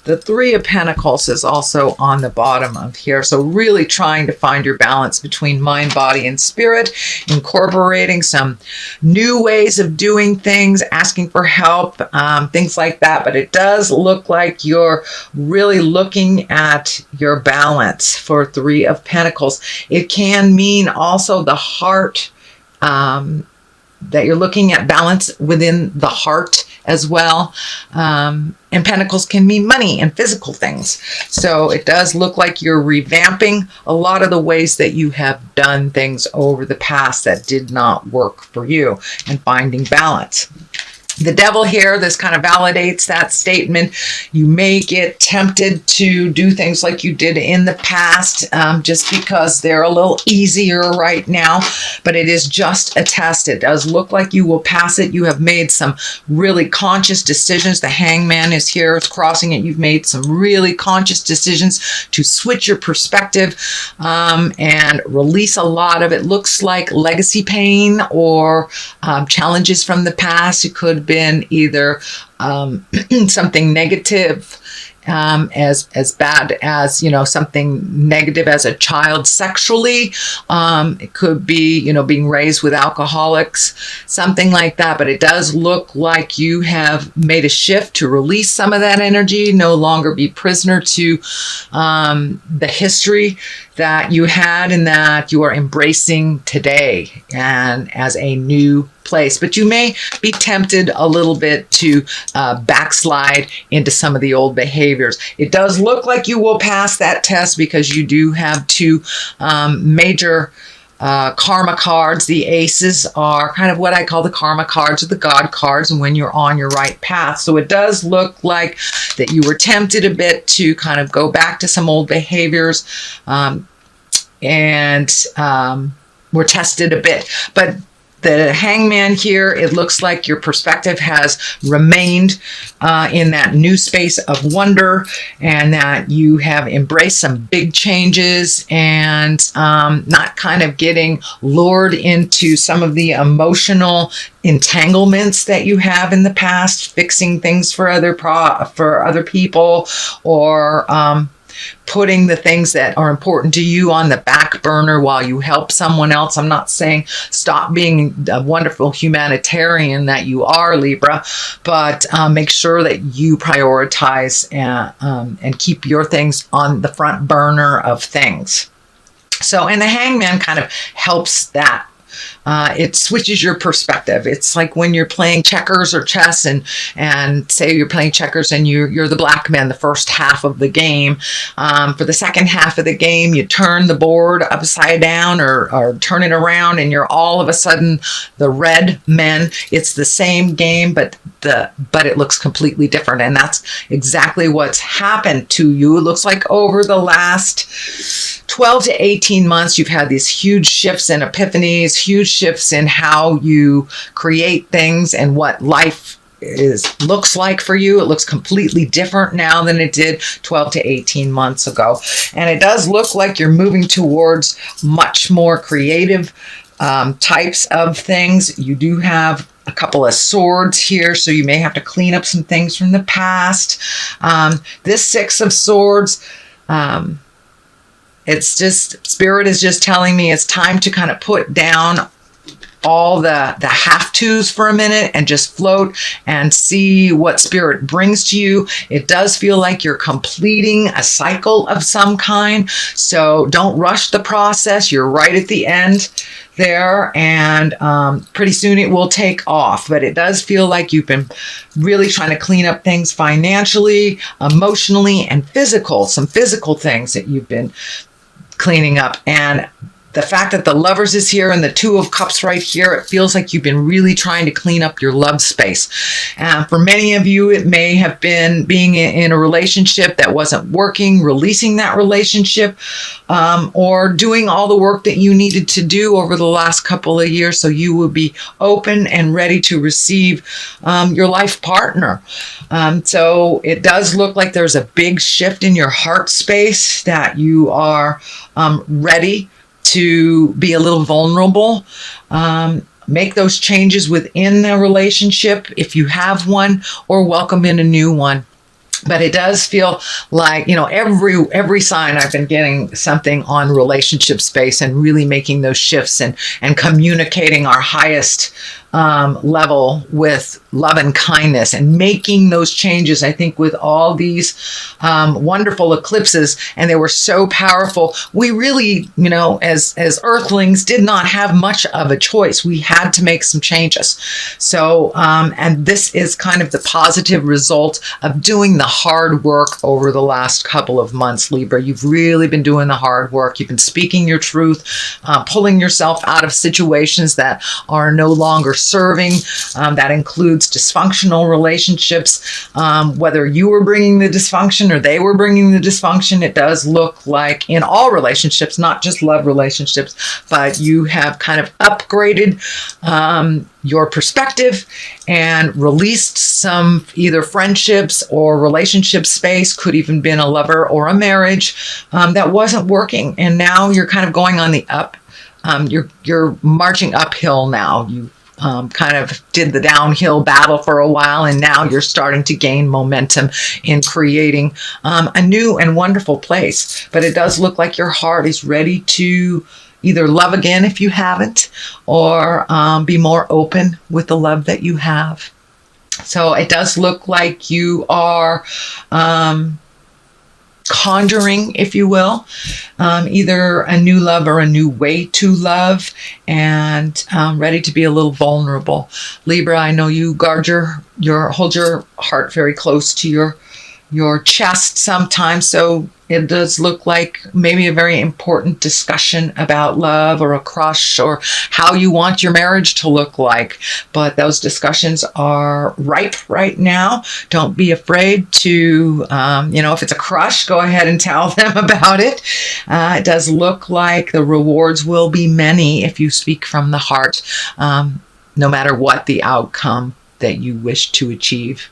The Three of Pentacles is also on the bottom of here. So really trying to find your balance between mind, body, and spirit, incorporating some new ways of doing things, asking for help, things like that. But it does look like you're really looking at your balance for Three of Pentacles. It can mean also the heart, that you're looking at balance within the heart as well. And pentacles can mean money and physical things. So it does look like you're revamping a lot of the ways that you have done things over the past that did not work for you, and finding balance. The Devil here, this kind of validates that statement. You may get tempted to do things like you did in the past, just because they're a little easier right now, but it is just a test. It does look like you will pass it. You have made some really conscious decisions. The Hangman is here, it's crossing it. You've made some really conscious decisions to switch your perspective, and release a lot of it. Looks like legacy pain or challenges from the past. It could have been either something negative, as bad as, something negative as a child sexually. It could be, being raised with alcoholics, something like that. But it does look like you have made a shift to release some of that energy, no longer be prisoner to the history that you had, and that you are embracing today and as a new place. But you may be tempted a little bit to backslide into some of the old behaviors. It does look like you will pass that test because you do have two major karma cards. The aces are kind of what I call the karma cards, or the God cards, and when you're on your right path. So it does look like that you were tempted a bit to kind of go back to some old behaviors, and were tested a bit. But the Hangman here, it looks like your perspective has remained in that new space of wonder, and that you have embraced some big changes, and not kind of getting lured into some of the emotional entanglements that you have in the past, fixing things for other people, or putting the things that are important to you on the back burner while you help someone else. I'm not saying stop being a wonderful humanitarian that you are, Libra, but make sure that you prioritize and keep your things on the front burner of things. So, and the Hangman kind of helps that. It switches your perspective. It's like when you're playing checkers or chess, and say you're playing checkers and you're the black man the first half of the game. For the second half of the game, you turn the board upside down or turn it around, and you're all of a sudden the red men. It's the same game, but it looks completely different. And that's exactly what's happened to you. It looks like over the last 12 to 18 months, you've had these huge shifts and epiphanies, huge shifts in how you create things and what life looks like for you. It looks completely different now than it did 12 to 18 months ago. And it does look like you're moving towards much more creative types of things. You do have a couple of swords here, so you may have to clean up some things from the past. This Six of Swords, it's just, Spirit is just telling me it's time to kind of put down all the have-tos for a minute and just float and see what Spirit brings to you. It does feel like you're completing a cycle of some kind, so don't rush the process. You're right at the end there, and pretty soon it will take off. But it does feel like you've been really trying to clean up things financially, emotionally, and some physical things that you've been cleaning up. And the fact that the Lovers is here and the Two of Cups right here, it feels like you've been really trying to clean up your love space. For many of you, it may have been being in a relationship that wasn't working, releasing that relationship, or doing all the work that you needed to do over the last couple of years so you will be open and ready to receive your life partner. So it does look like there's a big shift in your heart space, that you are ready to be a little vulnerable, make those changes within the relationship if you have one, or welcome in a new one. But it does feel like, every sign I've been getting something on relationship space and really making those shifts and communicating our highest level with love and kindness and making those changes. I think with all these wonderful eclipses, and they were so powerful, we really, as earthlings, did not have much of a choice. We had to make some changes. So, and this is kind of the positive result of doing the hard work over the last couple of months, Libra. You've really been doing the hard work. You've been speaking your truth, pulling yourself out of situations that are no longer serving. That includes dysfunctional relationships, whether you were bringing the dysfunction or they were bringing the dysfunction. It does look like in all relationships, not just love relationships, but you have kind of upgraded your perspective and released some either friendships or relationship space, could even been a lover or a marriage that wasn't working. And now you're kind of going on the up. You're marching uphill now. You kind of did the downhill battle for a while, and now you're starting to gain momentum in creating a new and wonderful place. But it does look like your heart is ready to either love again if you haven't, or be more open with the love that you have. So it does look like you are conjuring, if you will, either a new love or a new way to love, and ready to be a little vulnerable. Libra, I know you hold your heart very close to your chest sometimes, so it does look like maybe a very important discussion about love or a crush or how you want your marriage to look like. But those discussions are ripe right now. Don't be afraid to, if it's a crush, go ahead and tell them about it. It does look like the rewards will be many if you speak from the heart, no matter what the outcome that you wish to achieve.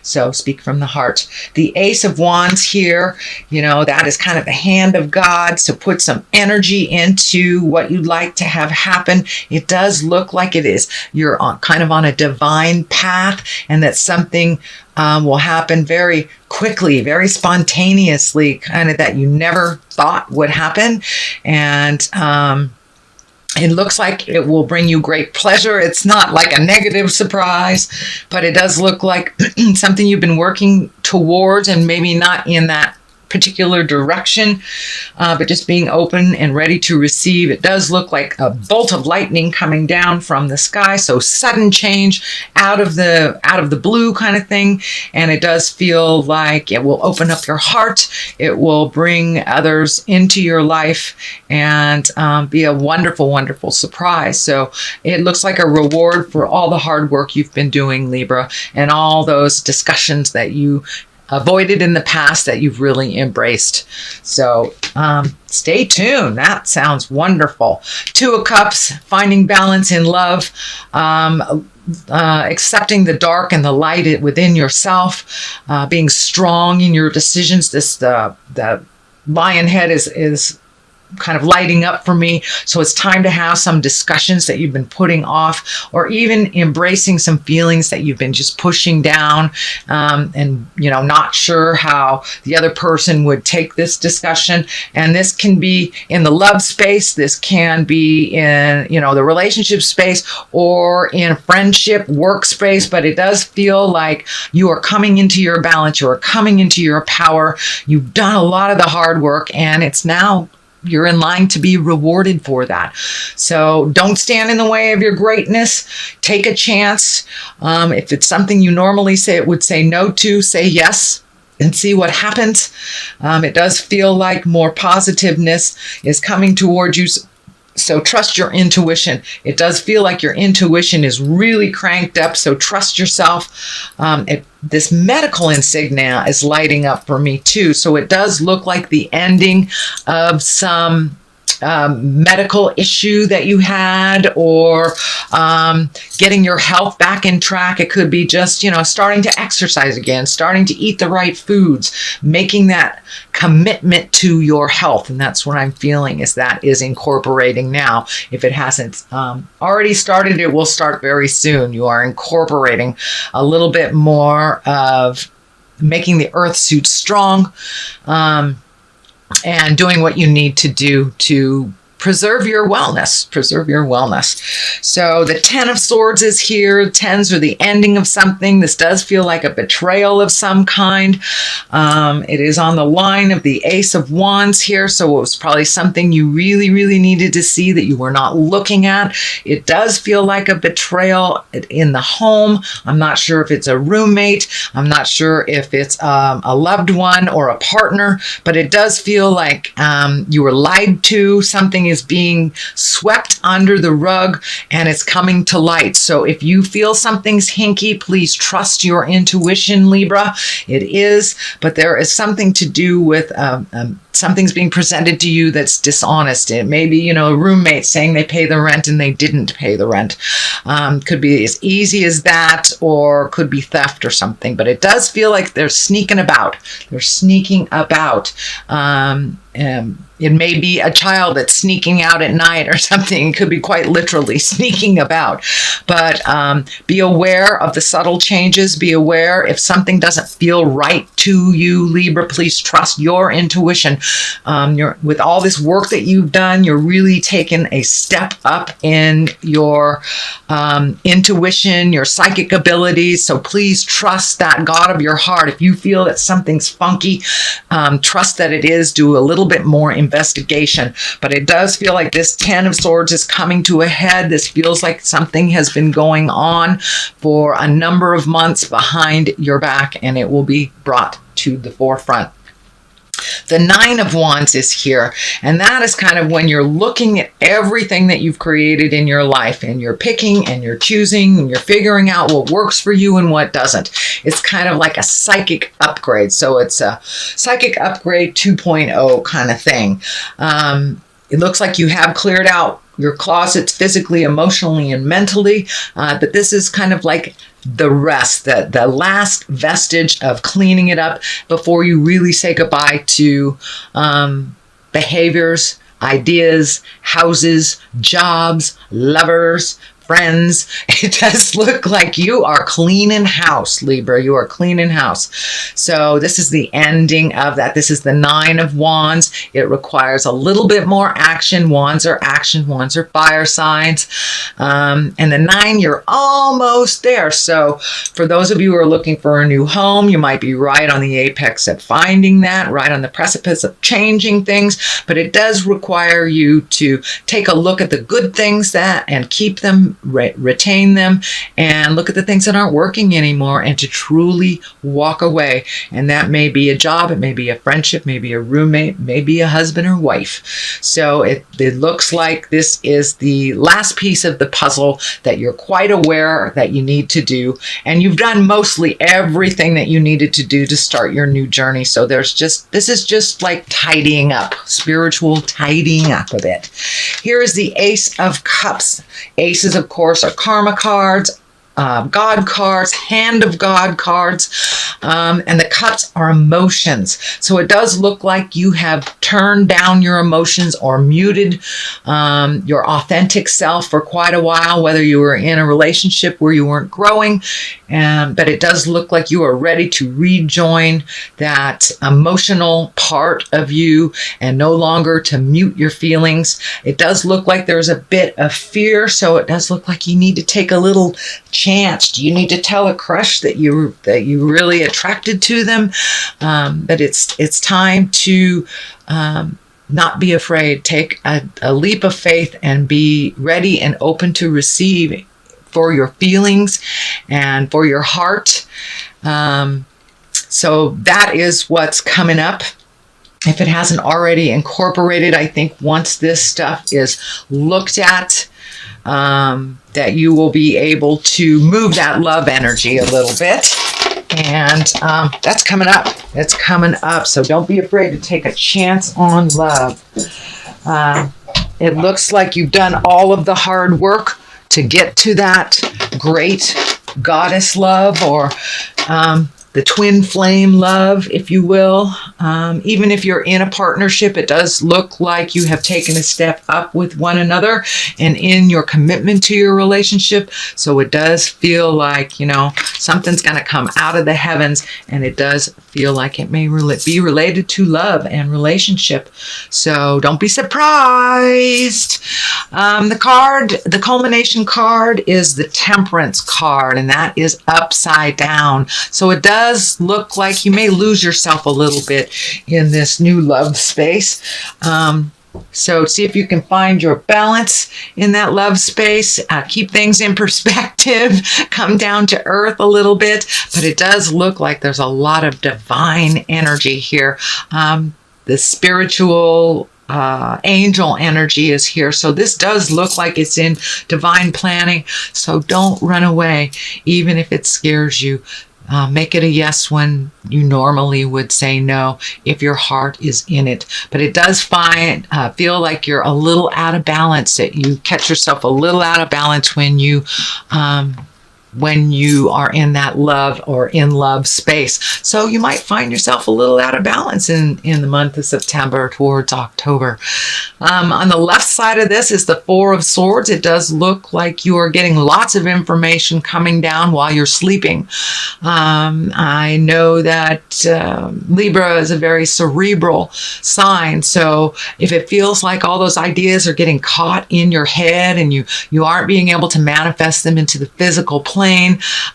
So speak from the heart. The Ace of Wands here, that is kind of the hand of God. So put some energy into what you'd like to have happen. It does look like you're kind of on a divine path, and that something will happen very quickly, very spontaneously, kind of that you never thought would happen. And it looks like it will bring you great pleasure. It's not like a negative surprise, but it does look like something you've been working towards, and maybe not in that particular direction, but just being open and ready to receive. It does look like a bolt of lightning coming down from the sky, so sudden change out of the blue kind of thing. And it does feel like it will open up your heart. It will bring others into your life and be a wonderful, wonderful surprise. So it looks like a reward for all the hard work you've been doing, Libra, and all those discussions that you avoided in the past that you've really embraced. So stay tuned. That sounds wonderful. Two of Cups, finding balance in love, accepting the dark and the light within yourself, being strong in your decisions. The lion head is kind of lighting up for me. So it's time to have some discussions that you've been putting off, or even embracing some feelings that you've been just pushing down, and not sure how the other person would take this discussion. And this can be in the love space, this can be in the relationship space, or in friendship, workspace. But it does feel like you are coming into your balance, you are coming into your power. You've done a lot of the hard work, and it's now you're in line to be rewarded for that. So don't stand in the way of your greatness. Take a chance. If it's something you normally would say no to, say yes and see what happens. It does feel like more positiveness is coming towards you. So trust your intuition. It does feel like your intuition is really cranked up. So trust yourself. This medical insignia is lighting up for me too. So it does look like the ending of some medical issue that you had, or getting your health back in track. It could be just, starting to exercise again, starting to eat the right foods, making that commitment to your health. And that's what I'm feeling is incorporating now. If it hasn't already started, it will start very soon. You are incorporating a little bit more of making the earth suit strong, and doing what you need to do to preserve your wellness. So the 10 of Swords is here. Tens are the ending of something. This does feel like a betrayal of some kind. It is on the line of the Ace of Wands here. So it was probably something you really, really needed to see that you were not looking at. It does feel like a betrayal in the home. I'm not sure if it's a roommate. I'm not sure if it's a loved one or a partner, but it does feel like you were lied to. Something is being swept under the rug and it's coming to light. So if you feel something's hinky, please trust your intuition, Libra. It is, but there is something to do with something's being presented to you that's dishonest. It may be, a roommate saying they pay the rent and they didn't pay the rent. Could be as easy as that, or could be theft or something. But it does feel like they're sneaking about. It may be a child that's sneaking out at night or something. It could be quite literally sneaking about. But be aware of the subtle changes. Be aware if something doesn't feel right to you, Libra. Please trust your intuition. With all this work that you've done, you're really taking a step up in your intuition, your psychic abilities. So please trust that God of your heart. If you feel that something's funky, trust that it is. Do a little bit more investigation. But it does feel like this 10 of Swords is coming to a head. This feels like something has been going on for a number of months behind your back, and it will be brought to the forefront. The 9 of Wands is here, and that is kind of when you're looking at everything that you've created in your life, and you're picking and you're choosing and you're figuring out what works for you and what doesn't. It's kind of like a psychic upgrade. So it's a psychic upgrade 2.0 kind of thing. It looks like you have cleared out your closets physically, emotionally, and mentally, but this is kind of like the rest, the last vestige of cleaning it up before you really say goodbye to behaviors, ideas, houses, jobs, lovers, friends. It does look like you are cleaning house, Libra. You are cleaning house. So this is the ending of that. This is the 9 of Wands. It requires a little bit more action. Wands are action. Wands are fire signs. And the 9, you're almost there. So for those of you who are looking for a new home, you might be right on the apex at finding that, right on the precipice of changing things. But it does require you to take a look at the good things and keep them, retain them, and look at the things that aren't working anymore, and to truly walk away. And that may be a job, it may be a friendship, maybe a roommate, maybe a husband or wife. So it looks like this is the last piece of the puzzle that you're quite aware that you need to do, and you've done mostly everything that you needed to do to start your new journey. So this is just like tidying up, spiritual tidying up a bit. Here is the Ace of Cups. Aces, of course, are karma cards, God cards, hand of God cards, and the cups are emotions. So it does look like you have turned down your emotions or muted your authentic self for quite a while, whether you were in a relationship where you weren't growing, but it does look like you are ready to rejoin that emotional part of you and no longer to mute your feelings. It does look like there's a bit of fear, so it does look like you need to take a little chance. Do you need to tell a crush that you really attracted to them? But it's time to not be afraid. Take a leap of faith and be ready and open to receive for your feelings and for your heart. So that is what's coming up. If it hasn't already incorporated, I think once this stuff is looked at, that you will be able to move that love energy a little bit. And that's coming up. It's coming up. So don't be afraid to take a chance on love. It looks like you've done all of the hard work to get to that great goddess love, or the twin flame love, if you will. Even if you're in a partnership, it does look like you have taken a step up with one another and in your commitment to your relationship. So it does feel like, something's going to come out of the heavens, and it does feel like it may be related to love and relationship. So don't be surprised. The culmination card is the Temperance card, and that is upside down. So it does look like you may lose yourself a little bit in this new love space. So see if you can find your balance in that love space. Keep things in perspective. Come down to earth a little bit. But it does look like there's a lot of divine energy here. The spiritual angel energy is here. So this does look like it's in divine planning. So don't run away, even if it scares you. Make it a yes when you normally would say no if your heart is in it. But it does feel like you're a little out of balance, that you catch yourself a little out of balance when you are in that love or in love space. So you might find yourself a little out of balance in the month of September towards October. On the left side of this is the Four of Swords. It does look like you are getting lots of information coming down while you're sleeping. I know that Libra is a very cerebral sign. So if it feels like all those ideas are getting caught in your head and you aren't being able to manifest them into the physical plane,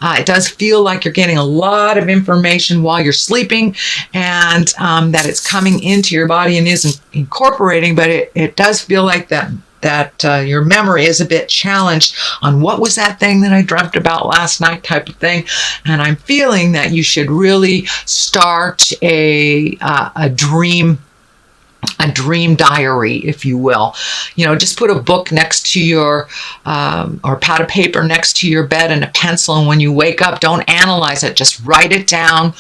it does feel like you're getting a lot of information while you're sleeping, and that it's coming into your body and is incorporating, but it does feel like that your memory is a bit challenged on what was that thing that I dreamt about last night type of thing. And I'm feeling that you should really start a dream diary, if you will. Just put a book next to your, or pad of paper next to your bed and a pencil. And when you wake up, don't analyze it. Just write it down,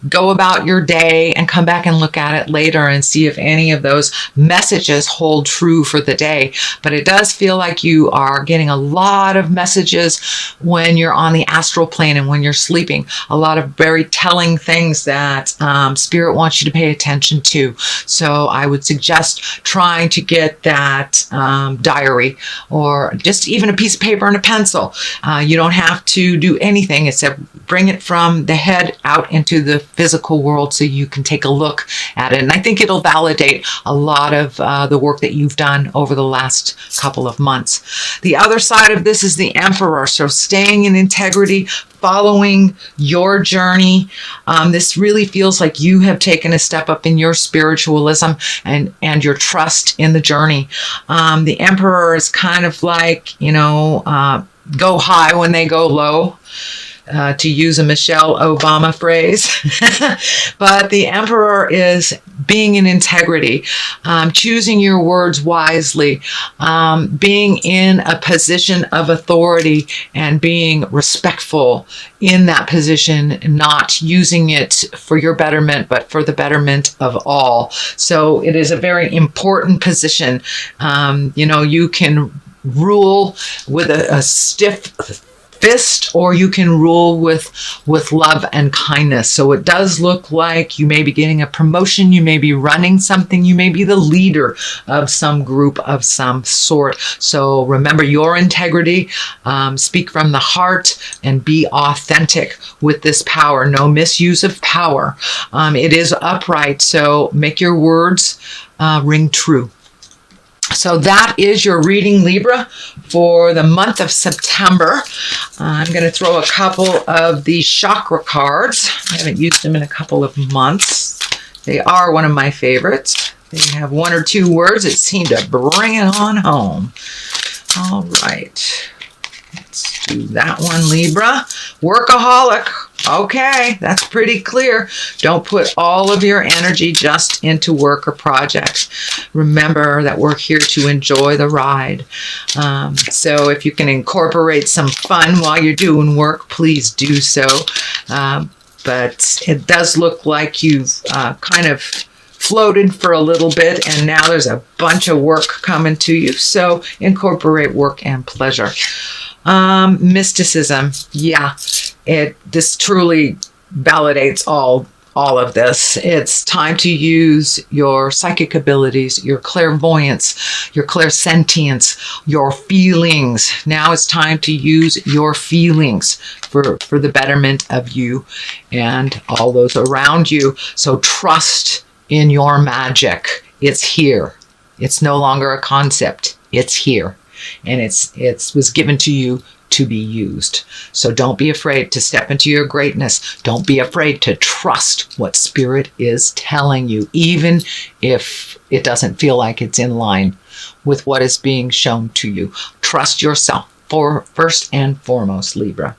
go about your day, and come back and look at it later and see if any of those messages hold true for the day. But it does feel like you are getting a lot of messages when you're on the astral plane and when you're sleeping. A lot of very telling things that Spirit wants you to pay attention to. So I would suggest trying to get that diary, or just even a piece of paper and a pencil. You don't have to do anything except bring it from the head out into the physical world so you can take a look at it. And I think it'll validate a lot of the work that you've done over the last couple of months. The other side of this is the Emperor. So staying in integrity, following your journey. This really feels like you have taken a step up in your spiritualism and your trust in the journey. The Emperor is kind of like, go high when they go low. To use a Michelle Obama phrase. But the Emperor is being in integrity, choosing your words wisely, being in a position of authority and being respectful in that position, not using it for your betterment, but for the betterment of all. So it is a very important position. You can rule with a stiff fist, or you can rule with love and kindness. So it does look like you may be getting a promotion, you may be running something, you may be the leader of some group of some sort. So remember your integrity, speak from the heart, and be authentic with this power. No misuse of power. It is upright, so make your words ring true. So that is your reading, Libra, for the month of September. I'm going to throw a couple of the chakra cards. I haven't used them in a couple of months. They are one of my favorites. They have one or two words that seem to bring it on home. All right. Let's do that one, Libra. Workaholic. Okay, that's pretty clear. Don't put all of your energy just into work or projects. Remember that we're here to enjoy the ride. So if you can incorporate some fun while you're doing work, please do so. But it does look like you've kind of floated for a little bit, and now there's a bunch of work coming to you. So incorporate work and pleasure. Mysticism. Yeah, this truly validates all of this. It's time to use your psychic abilities, your clairvoyance, your clairsentience, your feelings. Now it's time to use your feelings for the betterment of you and all those around you. So trust in your magic. It's here. It's no longer a concept. It's here. And it was given to you to be used. So don't be afraid to step into your greatness. Don't be afraid to trust what Spirit is telling you, even if it doesn't feel like it's in line with what is being shown to you. Trust yourself first and foremost, Libra.